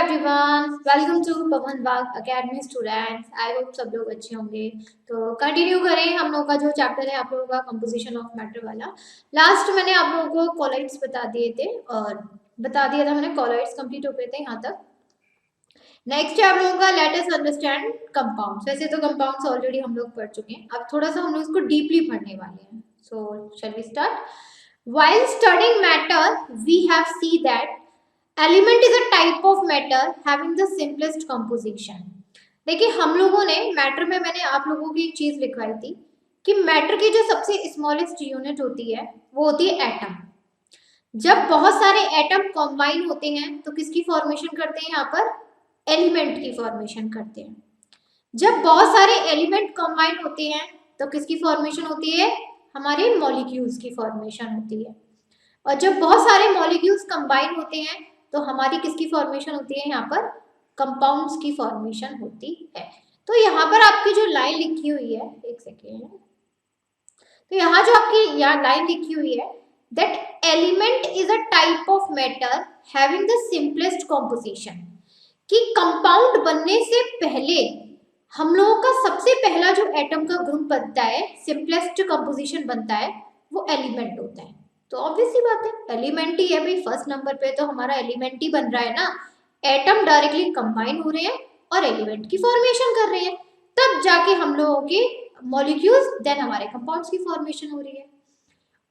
Everyone, welcome to Pawan Bagh academy students. I hope सब लोग अच्छे होंगे। तो कंटिन्यू करें हम लोगों का जो चैप्टर है आप लोगों का कंपोजिशन ऑफ मैटर वाला। लास्ट मैंने आप लोगों को कॉलॉइड्स बता दिए थे और बता दिया था मैंने, कॉलॉइड्स कंप्लीट हो गए थे यहाँ तक। नेक्स्ट है आप लोगों का लेट अस अंडरस्टैंड कंपाउंड्स। वैसे तो कंपाउंड्स ऑलरेडी हम लोग पढ़ चुके हैं, अब थोड़ा सा हम लोग इसको डीपली पढ़ने वाले हैं। So shall we start. While studying matter we have see that element is a type of matter having the simplest composition. देखिए हम लोगों ने मैटर में, मैंने आप लोगों की एक चीज लिखवाई थी कि मैटर की जो सबसे स्मॉलेस्ट यूनिट होती है वो होती है एटम। जब बहुत सारे एटम कंबाइन होते हैं तो किसकी फॉर्मेशन करते हैं? यहाँ पर एलिमेंट की फॉर्मेशन करते हैं। जब बहुत सारे एलिमेंट कंबाइन होते हैं तो किसकी फॉर्मेशन होती है? हमारे मॉलिक्यूल्स की फॉर्मेशन होती है। और जब बहुत सारे मॉलिक्यूल्स कंबाइन होते हैं तो हमारी किसकी फॉर्मेशन होती है? यहाँ पर कंपाउंड्स की फॉर्मेशन होती है। तो यहाँ पर आपकी जो लाइन लिखी हुई है, एक सेकेंड, तो यहाँ जो आपकी यहाँ लाइन लिखी हुई है that element is a type of matter having the simplest composition, कि कंपाउंड बनने से पहले हम लोगों का सबसे पहला जो एटम का ग्रुप बनता है, सिंपलेस्ट कंपोजिशन बनता है, वो एलिमेंट होता है। तो ऑब्वियस सी बात है एलिमेंट ही है भाई, फर्स्ट नंबर पे तो हमारा एलिमेंट ही बन रहा है ना। एटम डायरेक्टली कंबाइन हो रहे हैं और एलिमेंट की फॉर्मेशन कर रहे हैं, तब जाके हम लोगों के मॉलिक्यूल्स, देन हमारे कंपाउंड्स की फॉर्मेशन हो रही है।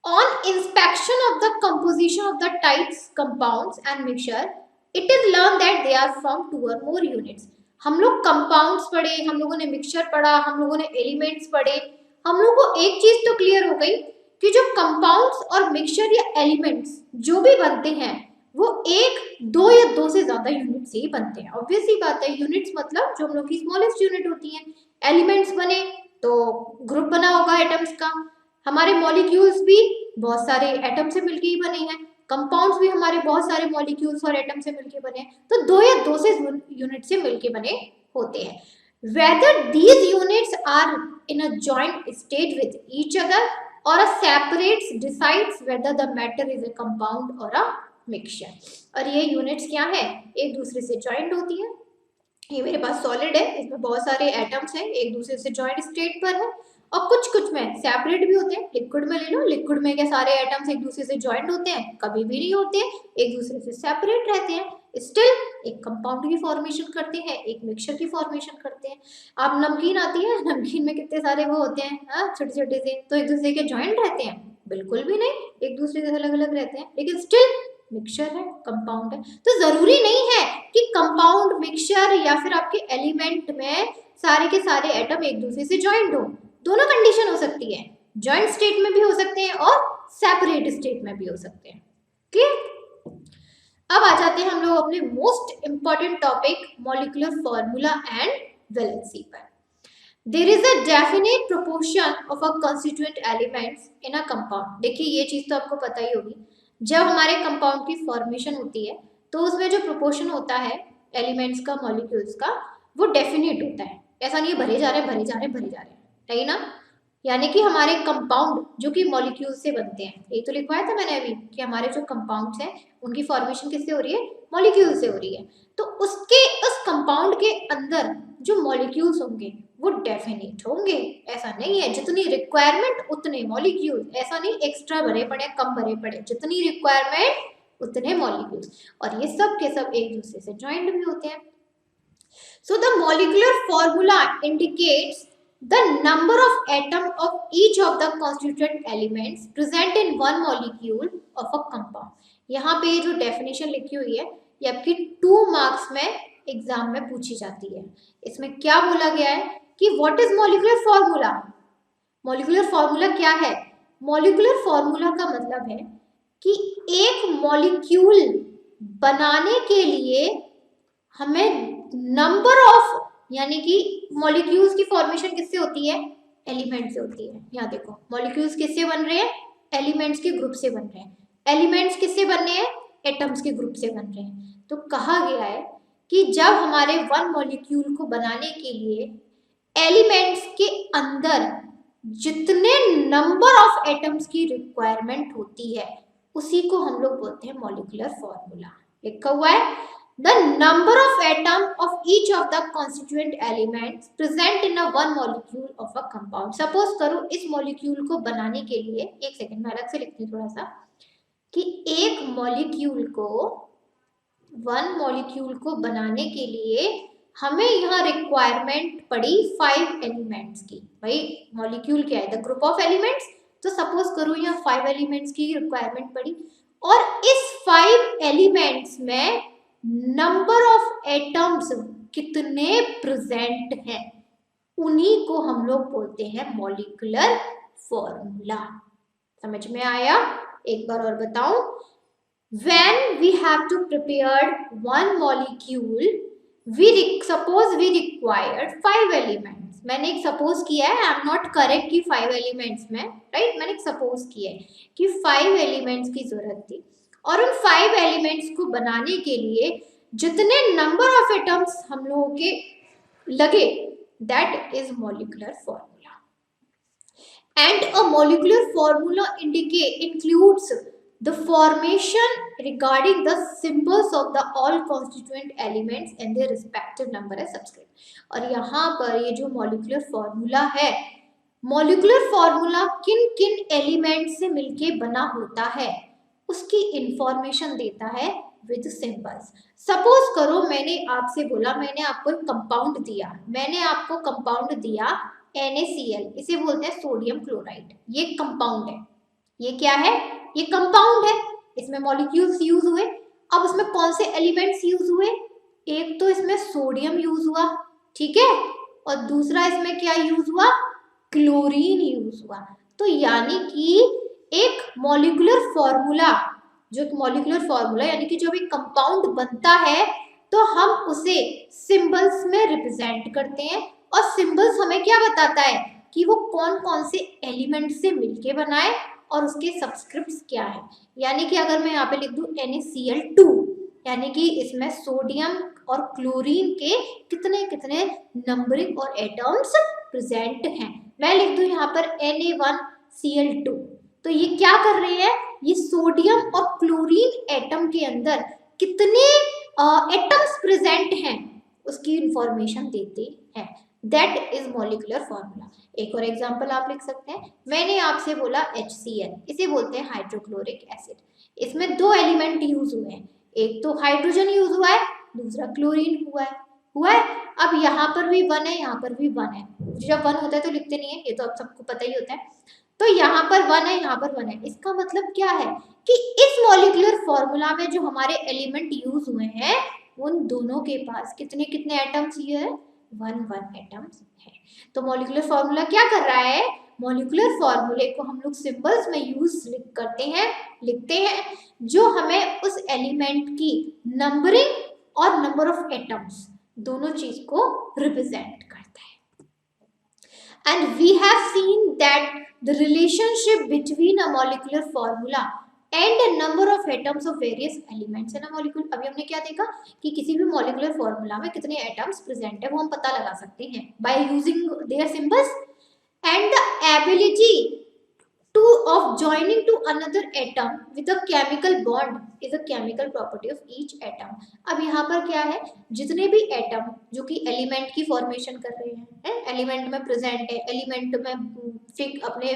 On inspection of the composition of the types compounds and mixture it is learn that they are from 2 or more units. हम लोग कंपाउंड्स पढ़े, हम लोगों ने मिक्सचर पढ़ा, हम लोगों ने एलिमेंट्स पढ़े, हम लोगों को एक चीज तो क्लियर हो गई कि जो कंपाउंड्स और मिक्सचर या एलिमेंट्स जो भी बनते हैं वो 1, 2 या 2 से ज्यादा यूनिट से ही बनते हैं। ऑब्वियस ही बात है, यूनिट्स मतलब जो हम लोग की स्मॉलेस्ट यूनिट होती है। एलिमेंट्स बने तो ग्रुप बना होगा एटम्स का, हमारे मॉलिक्यूल्स भी बहुत सारे एटम से मिलकर ही बने हैं, कंपाउंड्स भी हमारे बहुत सारे मॉलिक्यूल्स और एटम से मिलकर बने हैं, तो 2 या 2 से यूनिट से मिलकर बने होते हैं। whether these units are in a joint state with each other or a separates decides whether the matter is a compound or a mixture। और ये यूनिट्स क्या है? एक दूसरे से ज्वाइंट होती है। ये मेरे पास सॉलिड है, इसमें बहुत सारे एटम्स हैं, एक दूसरे से ज्वाइंट स्टेट पर है, और कुछ कुछ में सेपरेट भी होते हैं। लिक्विड में ले लो, लिक्विड में क्या सारे एटम्स एक दूसरे से ज्वाइंट होते हैं? कभी भी नहीं होते, एक दूसरे से सेपरेट रहते हैं। स्टिल एक कंपाउंड की फॉर्मेशन करते हैं, एक मिक्सचर की फॉर्मेशन करते हैं। आप नमकीन आती है, नमकीन में कितने सारे वो होते हैं छोटे छोटे से, तो एक दूसरे के ज्वाइंट रहते हैं? बिल्कुल भी नहीं, एक दूसरे से अलग अलग रहते हैं, लेकिन स्टिल मिक्सचर है, कंपाउंड है। तो जरूरी नहीं है कि कंपाउंड, मिक्सचर या फिर आपके एलिमेंट में सारे के सारे एटम एक दूसरे से ज्वाइंट हो। दोनों कंडीशन हो सकती है, ज्वाइंट स्टेट में भी हो सकते हैं और सेपरेट स्टेट में भी हो सकते हैं। क्लियर? अब आ जाते हैं हम लोग अपने most important topic molecular formula and valency पर। There is a definite proportion of a constituent elements in a compound. देखिए ये चीज तो आपको पता ही होगी, जब हमारे कंपाउंड की फॉर्मेशन होती है तो उसमें जो प्रोपोर्शन होता है एलिमेंट्स का, मॉलिक्यूल्स का, वो डेफिनेट होता है। ऐसा नहीं है भरे जा रहे हैं भरे जा रहे हैं भरे जा रहे हैं, नहीं ना। यानी कि हमारे कंपाउंड जो कि मॉलिक्यूल से बनते हैं, ये तो लिखवाया था मैंने अभी कि हमारे जो कंपाउंड्स हैं उनकी फॉर्मेशन किससे हो रही है? मॉलिक्यूल से हो रही है। तो उसके उस कंपाउंड के अंदर जो मॉलिक्यूल्स होंगे वो डेफिनेट होंगे। ऐसा नहीं है जितनी रिक्वायरमेंट उतने मॉलिक्यूल, ऐसा नहीं एक्स्ट्रा भरे पड़े कम भरे पड़े, जितनी रिक्वायरमेंट उतने मॉलिक्यूल्स। और ये सब के सब एक दूसरे से ज्वाइंट भी होते हैं। So the molecular formula indicates the number of atom of each of the constituent elements present in one molecule of a compound। यहाँ पे जो डेफिनेशन लिखी हुई है ये आपकी 2 मार्क्स में एग्जाम में पूछी जाती है। इसमें क्या बोला गया है कि what is molecular formula? Molecular formula क्या है? मॉलिक्यूलर फॉर्मूला का मतलब है कि एक मॉलिक्यूल बनाने के लिए हमें नंबर ऑफ, यानी कि मॉलिक्यूल्स की फॉर्मेशन किससे होती है? एलिमेंट से होती है। यहाँ देखो मॉलिक्यूल्स किससे बन रहे हैं? एलिमेंट्स के ग्रुप से बन रहे हैं। एलिमेंट्स किससे बन रहे हैं? एटम्स के ग्रुप से बन रहे हैं। तो कहा गया है कि जब हमारे वन मॉलिक्यूल को बनाने के लिए एलिमेंट्स के अंदर जितने नंबर ऑफ एटम्स की रिक्वायरमेंट होती है उसी को हम लोग बोलते हैं मॉलिक्यूलर फॉर्मूला। लिखा हुआ है the number of atom of each of the constituent elements present in a one molecule of a compound. Suppose करो इस मॉलिक्यूल को बनाने के लिए, एक सेकेंड मैं अलग से लिखती हूँ थोड़ा सा, कि एक मॉलिक्यूल को, वन मॉलिक्यूल को बनाने के लिए हमें यहाँ रिक्वायरमेंट पड़ी 5 एलिमेंट्स की. भाई मॉलिक्यूल क्या है, द ग्रुप ऑफ एलिमेंट्स. तो सपोज करो यहाँ 5 एलिमेंट्स की रिक्वायरमेंट पड़ी और इस 5 एलिमेंट्स में नंबर ऑफ एटम्स कितने प्रेजेंट हैं, उन्हीं को हम लोग बोलते हैं मॉलिक्यूलर फॉर्मूला. समझ में आया? एक बार और बताऊं. When we have to prepare one molecule, suppose we required 5 elements. मैंने एक सपोज किया है, आई एम नॉट करेक्ट कि 5 एलिमेंट्स में, राइट, मैंने एक सपोज किया है कि 5 एलिमेंट्स की जरूरत थी और उन 5 एलिमेंट्स को बनाने के लिए जितने नंबर ऑफ एटम्स हम लोगों के लगे, that is molecular formula. And a molecular formula includes the formation regarding the symbols of the all constituent elements and their respective number as subscript. और यहाँ पर ये जो मॉलिक्यूलर फॉर्मूला है, मॉलिक्यूलर फॉर्मूला किन किन एलिमेंट से मिलके बना होता है उसकी इंफॉर्मेशन देता है विद सिंबल्स. सपोज करो मैंने आपसे बोला, मैंने आपको एक कंपाउंड दिया, मैंने आपको कंपाउंड दिया NaCl, इसे बोलते हैं सोडियम क्लोराइड. ये कंपाउंड है, ये क्या है, ये कंपाउंड है, इसमें मॉलिक्यूल्स यूज हुए. अब उसमें कौन से एलिमेंट्स यूज हुए, एक तो इसमें सोडियम यूज हुआ, ठीक है, और दूसरा इसमें क्या यूज हुआ, क्लोरीन यूज हुआ. तो यानी कि एक मॉलिक्यूलर फॉर्मूला, जो मॉलिक्यूलर फॉर्मूला यानी कि जब एक कंपाउंड बनता है तो हम उसे सिंबल्स में रिप्रेजेंट करते हैं और सिंबल्स हमें क्या बताता है कि वो कौन कौन से एलिमेंट से मिलके बनाए और उसके सब्सक्रिप्ट्स क्या है. यानी कि अगर मैं यहाँ पे लिख दूँ NaCl2, यानी कि इसमें सोडियम और क्लोरीन के कितने कितने नंबरिंग और एटम्स प्रेजेंट हैं. मैं लिख दूँ यहाँ पर Na1Cl2. तो ये क्या कर रहे हैं, ये सोडियम और क्लोरीन एटम के अंदर कितने एटम्स प्रेजेंट हैं उसकी इंफॉर्मेशन देते हैं. That is molecular formula. एक और एग्जांपल आप लिख सकते हैं, मैंने आपसे बोला HCl, इसे बोलते हैं हाइड्रोक्लोरिक एसिड. इसमें 2 एलिमेंट यूज हुए हैं, एक तो हाइड्रोजन यूज हुआ है, दूसरा क्लोरीन हुआ है. अब यहाँ पर भी 1 है, यहाँ पर भी 1 है. जब 1 होता है तो लिखते नहीं है, ये तो आप सबको पता ही होता है. तो यहाँ पर 1 है, यहाँ पर 1 है. इसका मतलब क्या है कि इस मॉलिक्यूलर फॉर्मूला में जो हमारे एलिमेंट यूज हुए हैं उन दोनों के पास कितने कितने एटम्स ये है, 1 एटम्स है. तो मॉलिक्यूलर फॉर्मूला क्या कर रहा है, मॉलिक्यूलर फॉर्मूले को हम लोग सिंबल्स में यूज लिखते हैं जो हमें उस एलिमेंट की नंबरिंग और नंबर ऑफ एटम्स दोनों चीज को रिप्रेजेंट करता है. And we have seen that the relationship between a molecular formula and a number of atoms of various elements in a molecule. अभी हमने क्या देखा कि किसी भी मॉलिक्यूलर फॉर्मूला में कितने एटम्स प्रेजेंट है वो हम पता लगा सकते हैं by using their symbols, and the ability of joining to another atom with a chemical bond is a chemical property of each atom. अब यहाँ पर क्या है, जितने भी एटम जो कि एलिमेंट की फॉर्मेशन कर रहे हैं, एलिमेंट में प्रेजेंट है, एलिमेंट में अपने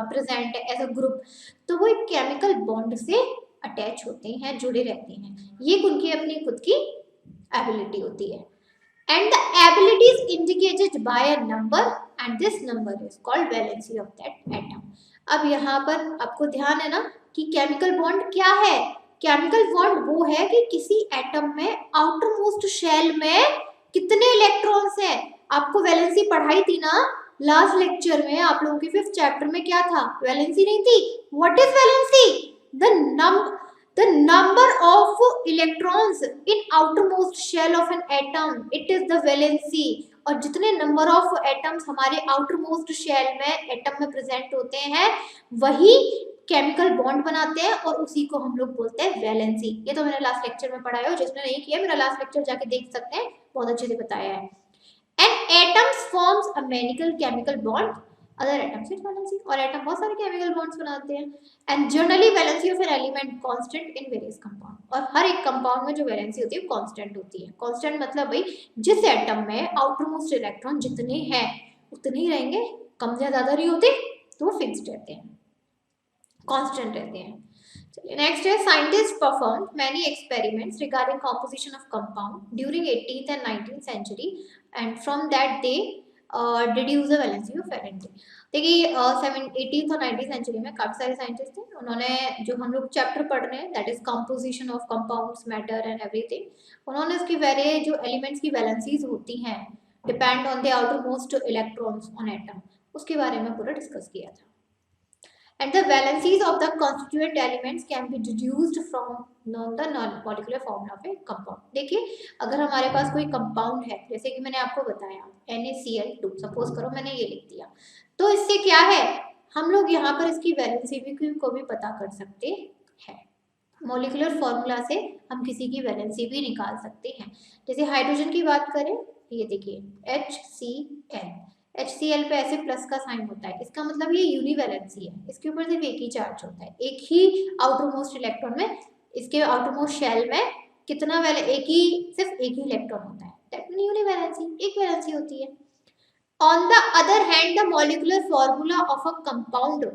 प्रेजेंट है एज अ ग्रुप, तो वो एक केमिकल बॉन्ड से अटैच होते हैं, जुड़े रहते हैं. ये उनकी अपनी खुद की एबिलिटी होती है. And the ability is indicated by a number, and this number is called valency of that atom. अब यहाँ पर आपको ध्यान है ना कि केमिकल बॉन्ड क्या है, केमिकल बॉन्ड वो है कि किसी एटम में आउटर मोस्ट शेल में कितने इलेक्ट्रॉन्स हैं. आपको वैलेंसी पढ़ाई थी ना लास्ट लेक्चर में, आप लोगों के 5th चैप्टर में क्या था, वैलेंसी नहीं थी. What is valency, the number of electrons in outermost shell of an atom, it is the valency. और जितने नंबर ऑफ एटम्स हमारे आउटर मोस्ट शेल में एटम में प्रेजेंट होते हैं वही केमिकल बॉन्ड बनाते हैं और उसी को हम लोग बोलते हैं वैलेंसी. ये तो मैंने लास्ट लेक्चर में पढ़ाया है, जिसने नहीं किया मेरा लास्ट लेक्चर जाके देख सकते हैं, बहुत अच्छे से बताया है. And atoms forms a mechanical chemical bond other atoms with valency, और एटम बहुत सारे केमिकल बॉन्ड्स बनाते हैं। And generally valency of an element constant in various compound, और हर एक कंपाउंड में जो वैलेंसी होती है कांस्टेंट होती है। कांस्टेंट मतलब भाई जिस एटम में आउटर मोस्ट इलेक्ट्रॉन जितने हैं उतने ही रहेंगे, कम या ज्यादा नहीं होते, तो वो फिक्स्ड रहते हैं, कांस्टेंट रहते हैं। नेक्स्ट है scientist perform many experiments regarding composition of compound during 18th and 19th century and from that they deduce the valency of Ln2। देखिए 18th और 19th सेंचुरी में काफी सारे साइंटिस्ट थे, उन्होंने जो हम लोग चैप्टर पढ़ रहे हैं that is composition of compounds matter and everything, उन्होंने इसकी वेरे जो एलिमेंट्स की वैलेंसीज होती हैं depend on the outer most electrons on atom, उसके बारे में पूरा डिस्कस किया था। And the valencies of the constituent elements can be deduced from the non-molecular formula of a compound। देखिए अगर हमारे पास कोई कंपाउंड है, जैसे कि मैंने आपको बताया NaCl2, सपोज करो मैंने ये लिख दिया, तो इससे क्या है, हम लोग यहाँ पर इसकी वैलेंसी को भी पता कर सकते हैं। मॉलिक्यूलर फॉर्मूला से हम किसी की वैलेंसी भी निकाल सकते हैं। जैसे हाइड्रोजन की बात करें, ये देखिए HCl, HCl पे ऐसे प्लस का साइन होता है, इसका मतलब ये यूनिवैलेंसी है, इसके ऊपर सिर्फ एक ही चार्ज होता है, एक ही आउटर मोस्ट इलेक्ट्रॉन में, इसके आउटर मोस्ट शेल में कितना सिर्फ एक ही इलेक्ट्रॉन होता है, दैट मीन यूनिवैलेंसी, एक वैलेंसी होती है। On the other hand the molecular formula of a compound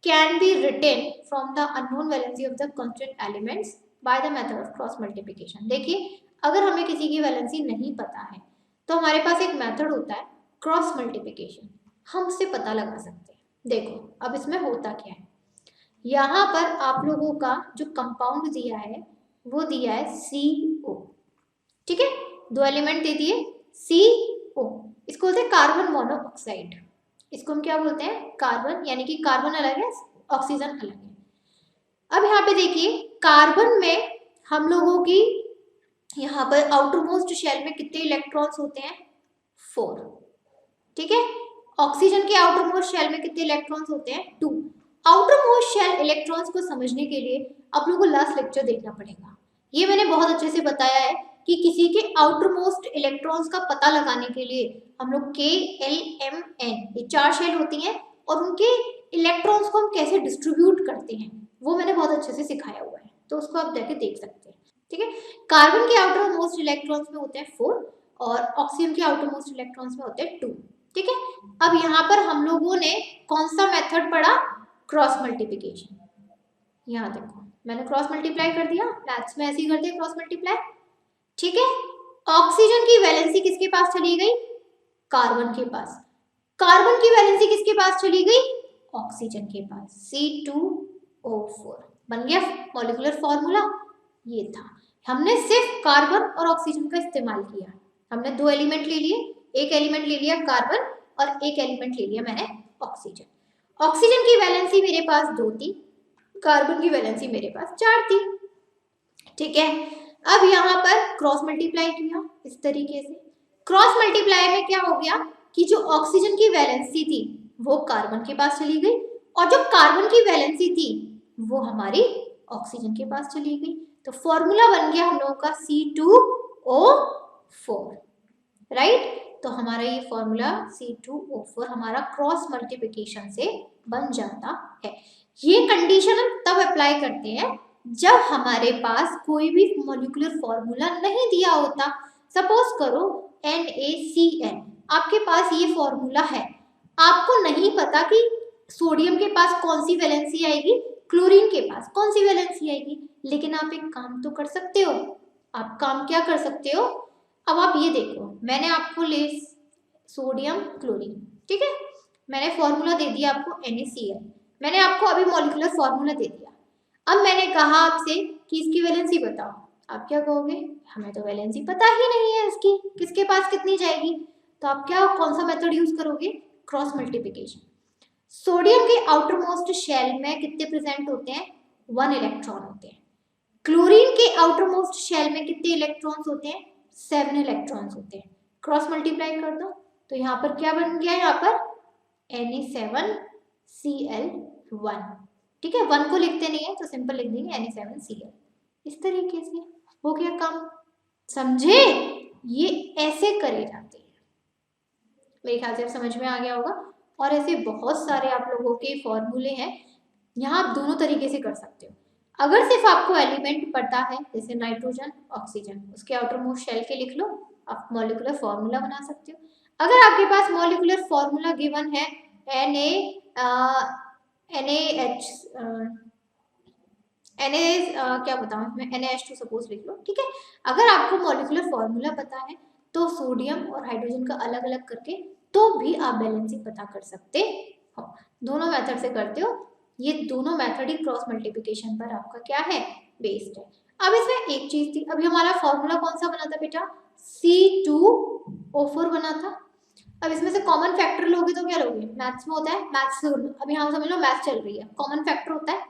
can be written from the unknown valency of the constant elements by the method of cross multiplication। देखिए अगर हमें किसी की वैलेंसी नहीं पता है तो हमारे पास एक मेथड होता है क्रॉस मल्टीप्लिकेशन, हम उससे पता लगा सकते हैं। देखो अब इसमें होता क्या है, यहाँ पर आप लोगों का जो कंपाउंड दिया है वो दिया है CO, ठीक है, दो एलिमेंट दे दिए CO, इसको बोलते हैं कार्बन मोनोऑक्साइड, इसको हम क्या बोलते हैं, कार्बन, यानी कि कार्बन अलग है ऑक्सीजन अलग है। अब यहाँ पे देखिए कार्बन में हम लोगों की यहाँ पर आउटर मोस्ट शेल में कितने इलेक्ट्रॉन्स होते हैं, 4, ठीक है। ऑक्सीजन के आउटर मोस्ट शेल में कितने इलेक्ट्रॉन्स होते हैं, 2। आउटर मोस्ट शेल इलेक्ट्रॉन्स को समझने के लिए आप लोगों को लास्ट लेक्चर देखना पड़ेगा, ये मैंने बहुत अच्छे से बताया है कि किसी के आउटर मोस्ट इलेक्ट्रॉन्स का पता लगाने के लिए हम लोग K L M N ये 4 शेल होती हैं और उनके इलेक्ट्रॉन्स को हम कैसे डिस्ट्रीब्यूट करते हैं वो मैंने बहुत अच्छे से सिखाया हुआ है, तो उसको आप जाके देख सकते हैं, ठीक है। कार्बन के आउटर मोस्ट इलेक्ट्रॉन्स में होते हैं 4 और ऑक्सीजन के आउटर मोस्ट इलेक्ट्रॉन्स में होते हैं 2, ठीक है। अब यहाँ पर हम लोगों ने कौन सा मेथड पढ़ा, क्रॉस मल्टीप्लिकेशन। यहाँ देखो मैंने क्रॉस मल्टीप्लाई कर दिया, मैथ्स में ऐसे ही करते हैं क्रॉस मल्टीप्लाई, ठीक है। ऑक्सीजन की वैलेंसी किसके पास चली गई, कार्बन के पास, कार्बन की वैलेंसी किसके पास चली गई, ऑक्सीजन के पास, C2O4 बन गया मॉलिक्यूलर फॉर्मूला। ये था, हमने सिर्फ कार्बन और ऑक्सीजन का इस्तेमाल किया, हमने 2 एलिमेंट ले लिए, एक एलिमेंट ले लिया कार्बन और एक एलिमेंट ले लिया मैंने ऑक्सीजन। ऑक्सीजन की वैलेंसी मेरे पास 2 थी, कार्बन की वैलेंसी मेरे पास 4 थी, ठीक है। अब यहाँ पर क्रॉस मल्टीप्लाई किया इस तरीके से, क्रॉस मल्टीप्लाई में क्या हो गया कि जो ऑक्सीजन की वैलेंसी थी वो कार्बन के पास चली गई और जो कार्बन की वैलेंसी थी वो हमारी ऑक्सीजन के पास चली गई, तो फॉर्मूला बन गया हम लोगों का C2O4, राइट। तो हमारा ये फॉर्मूला C2O4 हमारा क्रॉस मल्टीप्लिकेशन से बन जाता है। ये कंडीशन हम तब अप्लाई करते हैं जब हमारे पास कोई भी मॉलिक्यूलर फॉर्मूला नहीं दिया होता। सपोज करो NaCl, आपके पास ये फॉर्मूला है, आपको नहीं पता कि सोडियम के पास कौन सी वैलेंसी आएगी, क्लोरीन के पास कौन सी वैलेंसी आएगी, लेकिन आप एक काम तो कर सकते हो। आप काम क्या कर सकते हो, अब आप ये देखो, मैंने आपको ले सोडियम क्लोरीन, ठीक है, मैंने फॉर्मूला दे दिया आपको NaCl, मैंने आपको अभी मॉलिक्यूलर फॉर्मूला दे दिया। अब मैंने कहा आपसे कि इसकी वैलेंसी बताओ, आप क्या कहोगे, हमें तो वैलेंसी पता ही नहीं है इसकी, किसके पास कितनी जाएगी, तो आप क्या कौन सा मेथड यूज करोगे, क्रॉस मल्टीप्लिकेशन। सोडियम के आउटर मोस्ट शेल में कितने प्रेजेंट होते हैं, 1 इलेक्ट्रॉन होते हैं। क्लोरीन के आउटर मोस्ट शेल में कितने इलेक्ट्रॉन्स होते हैं, 7 इलेक्ट्रॉन्स होते हैं। क्रॉस मल्टीप्लाई कर दो तो यहाँ पर क्या बन गया, यहाँ पर Na7Cl1, ठीक है, 1 को लिखते नहीं है तो सिंपल लिख देंगे Na7Cl, इस तरीके से हो गया काम, समझे, ये ऐसे करे जाते हैं। मेरे ख्याल से समझ में आ गया होगा। और ऐसे बहुत सारे आप लोगों के फॉर्मूले हैं, यहाँ आप दोनों तरीके से कर सकते हो। अगर सिर्फ आपको एलिमेंट पता है जैसे नाइट्रोजन ऑक्सीजन, उसके आउटर मोस्ट शेल के लिख लो, आप मॉलिक्यूलर फॉर्मूला बना सकते हो। अगर आपके पास मॉलिक्यूलर फॉर्मूला गिवन है क्या बताऊं इसमें, NaH2 सपोज लिख लो, ठीक है। अगर आपको मॉलिक्यूलर फॉर्मूला पता है तो सोडियम और हाइड्रोजन का अलग अलग करके तो भी आप बैलेंसिंग पता कर सकते हो। दोनों मेथड से करते हो, ये दोनों मेथड ही क्रॉस मल्टीप्लिकेशन पर आपका क्या है, बेस्ड है। अब इसमें एक चीज थी, अभी हमारा फॉर्मूला कौन सा बना था बेटा, C2O4 बना था। अब इसमें से कॉमन फैक्टर लोगे तो क्या लोगे, मैथ्स में होता है, मैथ्स अभी हम समझ लो मैथ्स चल रही है, कॉमन फैक्टर होता है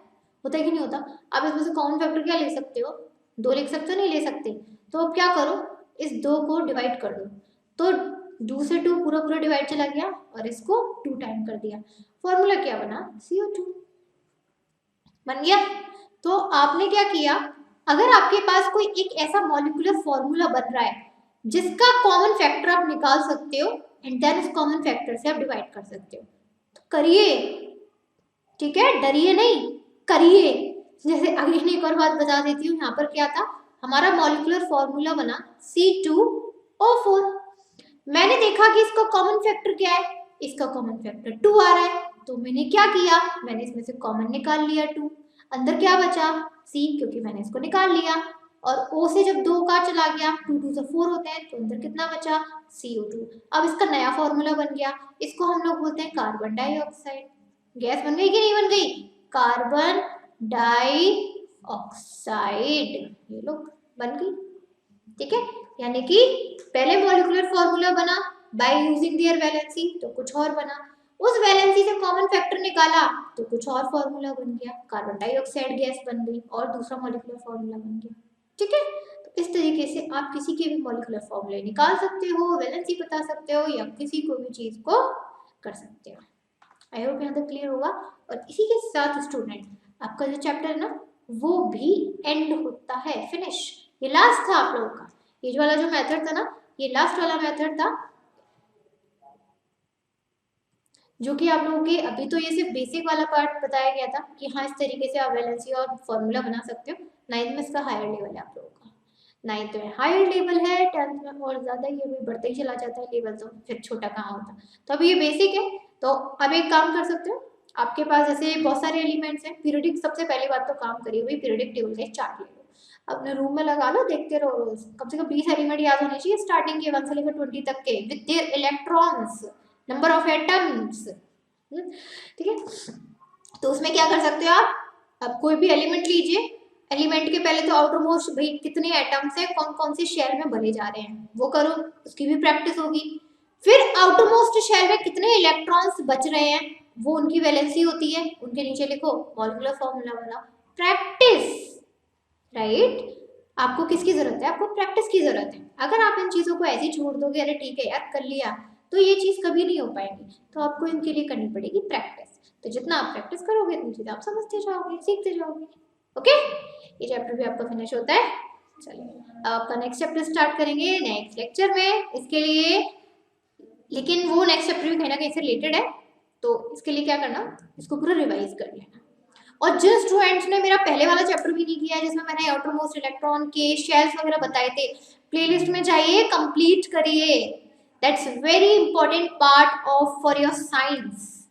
कि नहीं होता। अब इसमें से कॉमन फैक्टर क्या ले सकते हो, 2 लिख सकते हो, नहीं ले सकते। तो अब क्या करो, इस 2 को डिवाइड कर दो, तो 2 से 2 पूरा पूरा डिवाइड चला गया और इसको 2 टाइम कर दिया, फॉर्मूला क्या बना, CO2 बन गया। तो आपने क्या किया, अगर आपके पास कोई एक ऐसा मॉलिक्यूलर फॉर्मूला बन रहा है जिसका कॉमन फैक्टर आप निकाल सकते हो एंड देन उस कॉमन फैक्टर से आप डिवाइड कर सकते हो, तो करिए, ठीक है, डरिए नहीं, करिए। जैसे अगली एक और बात बता देती हूँ, यहाँ पर क्या था, हमारा मॉलिक्यूलर फॉर्मूला बना C2O4। मैंने देखा कि इसका कॉमन फैक्टर क्या है, इसका कॉमन फैक्टर 2 आ रहा है, तो मैंने क्या किया, मैंने इसमें से कॉमन निकाल लिया 2, अंदर क्या बचा C, क्योंकि मैंने इसको निकाल लिया, और O से जब 2 का चला गया, 2 2 से 4 होते हैं, तो अंदर कितना बचा, CO2। अब इसका नया फॉर्मूला बन गया, इसको हम लोग बोलते हैं कार्बन डाइऑक्साइड। गैस बन गई कि नहीं बन गई, कार्बन डाइऑक्साइड, ये लोग बन गई, ठीक है। यानी कि पहले मॉलिक्यूलर फॉर्मूला बना बाय यूजिंग देयर वैलेंसी, तो कुछ और बना, उस वैलेंसी से कॉमन फैक्टर निकाला तो कुछ और फॉर्मूला बन गया, कार्बन डाइऑक्साइड गैस बन गई और दूसरा मॉलिक्यूलर फॉर्मूला बन गया, ठीक है। तो इस तरीके से आप किसी के भी मॉलिक्यूलर फॉर्मूले निकाल सकते हो, वैलेंसी बता सकते हो, या किसी को भी चीज को कर सकते हो। आई होप यहाँ तक क्लियर होगा। और इसी के साथ स्टूडेंट आपका जो चैप्टर है ना वो भी एंड होता है, फिनिश। ये लास्ट था आप लोगों का, ये जो वाला जो मेथड था ना, ये लास्ट वाला मेथड था, जो कि आप लोगों के अभी तो ये सिर्फ बेसिक वाला पार्ट बताया गया था कि हाँ इस तरीके से आप वैलेंसी और फॉर्मूला बना सकते हो। 9th में इसका हायर लेवल है आप लोगों का, 9th में हायर लेवल है, 10th में और ज्यादा ही अभी बढ़ते ही चला जाता है लेवल, तो फिर छोटा कहाँ होता। तो अभी ये बेसिक है, तो अब एक काम कर सकते हो, आपके पास जैसे बहुत सारे एलिमेंट्स हैं, पीरियडिक सबसे पहली बात तो काम करिए वही पीरियडिक टेबल का चार्ट ले लो, अपने रूम में लगा लो, देखते रहो रोज, कम से कम 20 एलिमेंट याद होने चाहिए स्टार्टिंग के 1 से लेकर 20 तक के, with their electrons, number of atoms, ठीक है। तो उसमें क्या कर सकते हो आप, अब कोई भी एलिमेंट लीजिए, एलिमेंट के पहले तो आउटर मोस्ट भाई कितने एटम्स हैं, कौन कौन से शेल में भरे जा रहे हैं वो करो, उसकी भी प्रैक्टिस होगी। फिर आउटर मोस्ट शेल में कितने इलेक्ट्रॉन्स बच रहे हैं वो उनकी वैलेंसी होती है, उनके नीचे लिखो मॉलिक्यूलर फॉर्मूला वाला, प्रैक्टिस, राइट। आपको किसकी जरूरत है, आपको प्रैक्टिस की जरूरत है। अगर आप इन चीजों को ऐसे ही छोड़ दोगे, अरे ठीक है यार कर लिया, तो ये चीज कभी नहीं हो पाएगी, तो आपको इनके लिए करनी पड़ेगी प्रैक्टिस। तो जितना आप प्रैक्टिस करोगे उतनी चीजें आप समझते जाओगे, सीखते जाओगे, ओके। ये चैप्टर भी आपका फिनिश होता है। चलिए अब आपका नेक्स्ट चैप्टर स्टार्ट करेंगे नेक्स्ट लेक्चर में, इसके लिए, लेकिन वो नेक्स्ट चैप्टर भी कहीं ना कहीं से रिलेटेड है, तो इसके लिए क्या करना, इसको पूरा रिवाइज कर लेना। और जिन स्टूडेंट्स ने मेरा पहले वाला चैप्टर भी नहीं किया है जिसमें मैंने आउटर मोस्ट इलेक्ट्रॉन के शेल्स वगैरह बताए थे, प्लेलिस्ट में जाइए, कंप्लीट करिए, that's very important part of for your science,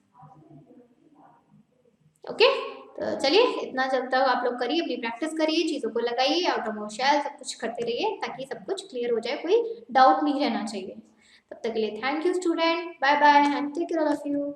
okay. तो चलिए इतना जब तक आप लोग करिए, अपनी प्रैक्टिस करिए, चीज़ों को लगाइए, आउटर मोस्ट शेल सब कुछ करते रहिए ताकि सब कुछ क्लियर हो जाए, कोई डाउट नहीं रहना चाहिए। तब तक के लिए thank you student, bye bye and take care all of you.